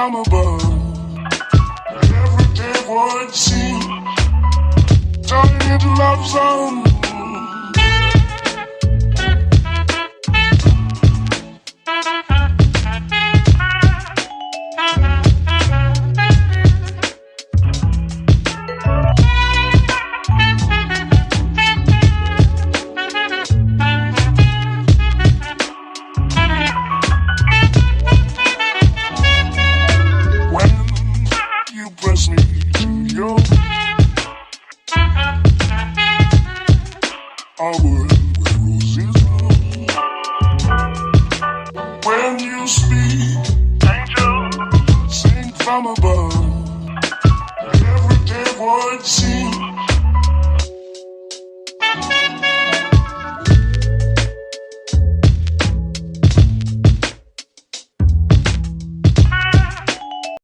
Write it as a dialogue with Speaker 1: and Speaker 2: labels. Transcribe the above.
Speaker 1: from above. Every day would seem turning into love song. Press me to your a world where roses bloom. When you speak, angel, sing from above. Every day would seem